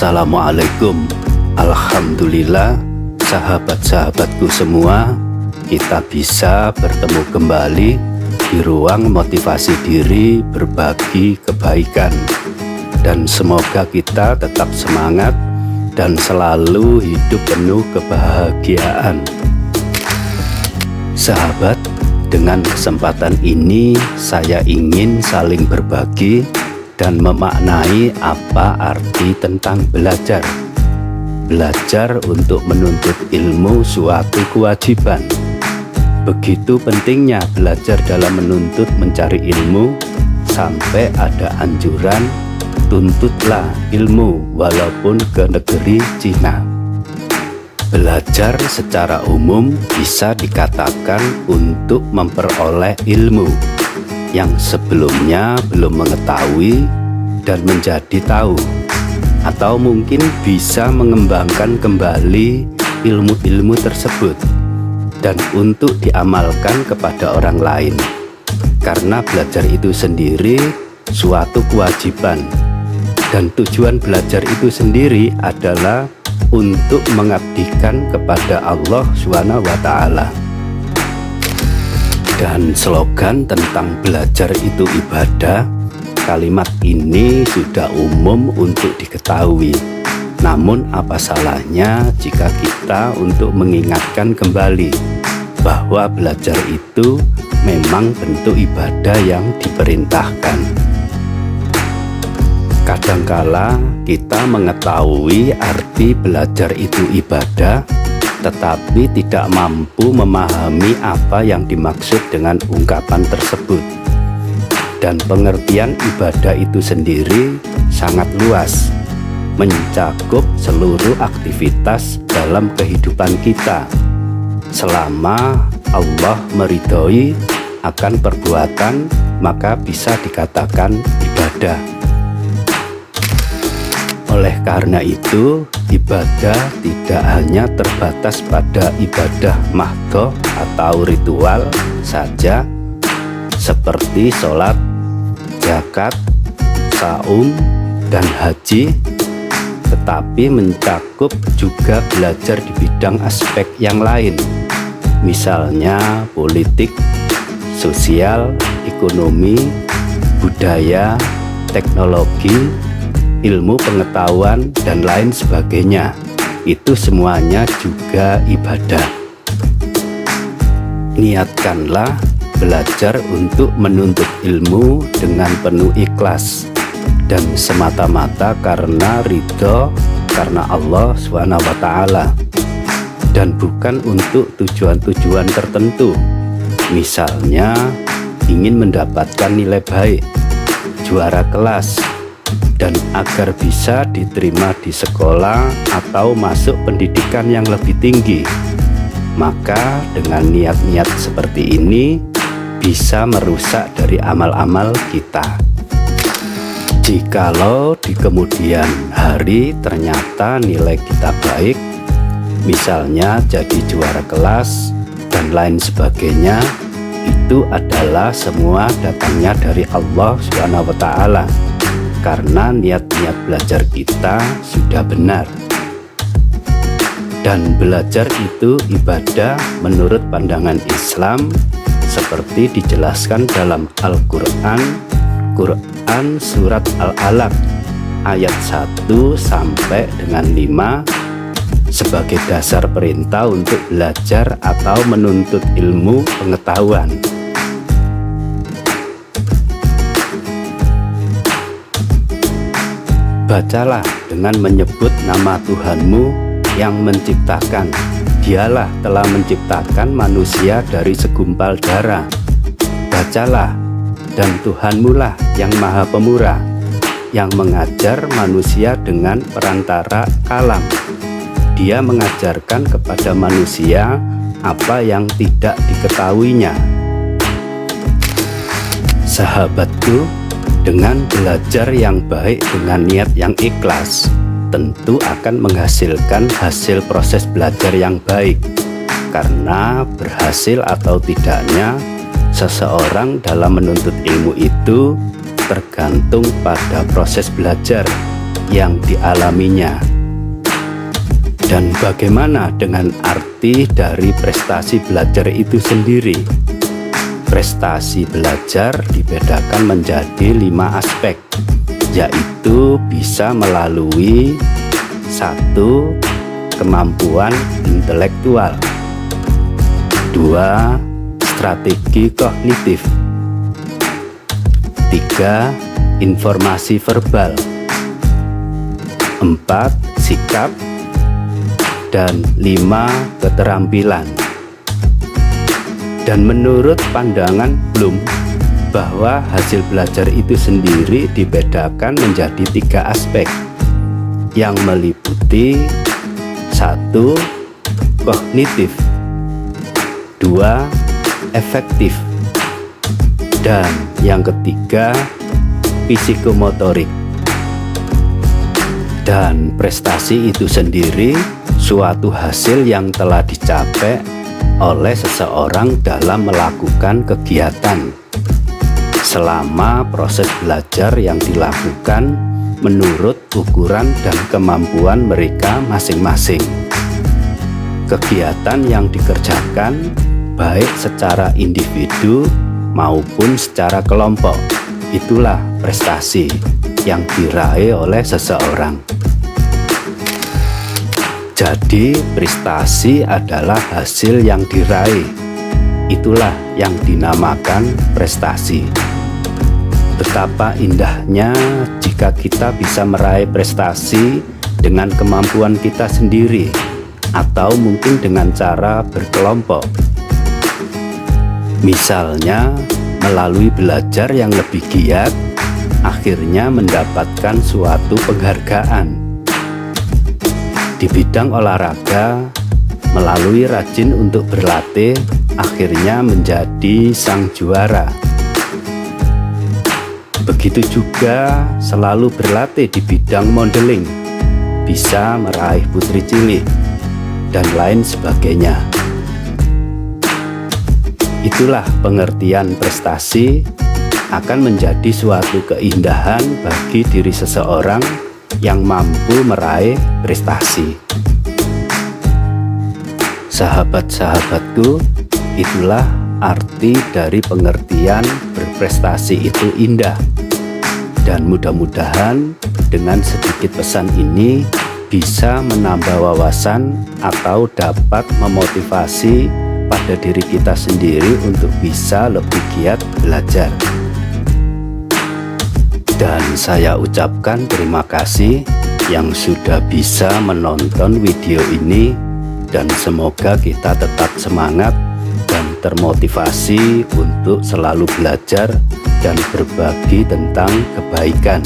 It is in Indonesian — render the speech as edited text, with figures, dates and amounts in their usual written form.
Assalamualaikum. Alhamdulillah, sahabat-sahabatku semua, kita bisa bertemu kembali di ruang motivasi diri berbagi kebaikan. Dan semoga kita tetap semangat dan selalu hidup penuh kebahagiaan. Sahabat, dengan kesempatan ini saya ingin saling berbagi dan memaknai apa arti tentang belajar. Belajar untuk menuntut ilmu suatu kewajiban. Begitu pentingnya belajar dalam menuntut mencari ilmu, sampai ada anjuran, tuntutlah ilmu walaupun ke negeri Cina. Belajar secara umum bisa dikatakan untuk memperoleh ilmu yang sebelumnya belum mengetahui dan menjadi tahu, atau mungkin bisa mengembangkan kembali ilmu-ilmu tersebut dan untuk diamalkan kepada orang lain, karena belajar itu sendiri suatu kewajiban dan tujuan belajar itu sendiri adalah untuk mengabdikan kepada Allah SWT. Dan slogan tentang belajar itu ibadah, kalimat ini sudah umum untuk diketahui. Namun apa salahnya jika kita untuk mengingatkan kembali bahwa belajar itu memang bentuk ibadah yang diperintahkan. Kadangkala kita mengetahui arti belajar itu ibadah, tetapi tidak mampu memahami apa yang dimaksud dengan ungkapan tersebut. Dan pengertian ibadah itu sendiri sangat luas, mencakup seluruh aktivitas dalam kehidupan kita, selama Allah meridhoi akan perbuatan, maka bisa dikatakan ibadah. Oleh karena itu, ibadah tidak hanya terbatas pada ibadah mahdhah atau ritual saja seperti sholat, zakat, saum, dan haji, tetapi mencakup juga belajar di bidang aspek yang lain, misalnya politik, sosial, ekonomi, budaya, teknologi, ilmu pengetahuan, dan lain sebagainya. Itu semuanya juga ibadah. Niatkanlah belajar untuk menuntut ilmu dengan penuh ikhlas dan semata-mata karena ridho, karena Allah SWT, dan bukan untuk tujuan-tujuan tertentu, misalnya ingin mendapatkan nilai baik, juara kelas, dan agar bisa diterima di sekolah atau masuk pendidikan yang lebih tinggi. Maka dengan niat-niat seperti ini bisa merusak dari amal-amal kita. Jikalau di kemudian hari ternyata nilai kita baik, misalnya jadi juara kelas dan lain sebagainya, itu adalah semua datangnya dari Allah SWT, karena niat-niat belajar kita sudah benar. Dan belajar itu ibadah menurut pandangan Islam, seperti dijelaskan dalam Al-Quran, Quran Surat Al-Alaq ayat 1 sampai dengan 5, sebagai dasar perintah untuk belajar atau menuntut ilmu pengetahuan. Bacalah dengan menyebut nama Tuhanmu yang menciptakan. Dialah telah menciptakan manusia dari segumpal darah. Bacalah, dan Tuhanmulah yang Maha Pemurah, yang mengajar manusia dengan perantara kalam. Dia mengajarkan kepada manusia apa yang tidak diketahuinya. Sahabatku, dengan belajar yang baik dengan niat yang ikhlas, tentu akan menghasilkan hasil proses belajar yang baik. Karena berhasil atau tidaknya seseorang dalam menuntut ilmu itu tergantung pada proses belajar yang dialaminya. Dan bagaimana dengan arti dari prestasi belajar itu sendiri? Prestasi belajar dibedakan menjadi 5 aspek, yaitu bisa melalui 1. Kemampuan intelektual, 2. Strategi kognitif, 3. Informasi verbal, 4. Sikap, dan 5. Keterampilan. Dan menurut pandangan Bloom, bahwa hasil belajar itu sendiri dibedakan menjadi 3 aspek yang meliputi 1. Kognitif, 2. Efektif, dan yang ketiga psikomotorik. Dan prestasi itu sendiri suatu hasil yang telah dicapai oleh seseorang dalam melakukan kegiatan selama proses belajar yang dilakukan menurut ukuran dan kemampuan mereka masing-masing. Kegiatan yang dikerjakan baik secara individu maupun secara kelompok, itulah prestasi yang diraih oleh seseorang. Jadi prestasi adalah hasil yang diraih, itulah yang dinamakan prestasi. Betapa indahnya jika kita bisa meraih prestasi dengan kemampuan kita sendiri, atau mungkin dengan cara berkelompok. Misalnya melalui belajar yang lebih giat, akhirnya mendapatkan suatu penghargaan. Di bidang olahraga, melalui rajin untuk berlatih, akhirnya menjadi sang juara. Begitu juga selalu berlatih di bidang modeling, bisa meraih putri cilik, dan lain sebagainya. Itulah pengertian prestasi akan menjadi suatu keindahan bagi diri seseorang yang mampu meraih prestasi. Sahabat-sahabatku, itulah arti dari pengertian berprestasi itu indah. Dan mudah-mudahan dengan sedikit pesan ini bisa menambah wawasan atau dapat memotivasi pada diri kita sendiri untuk bisa lebih giat belajar. Dan saya ucapkan terima kasih yang sudah bisa menonton video ini, dan semoga kita tetap semangat dan termotivasi untuk selalu belajar dan berbagi tentang kebaikan.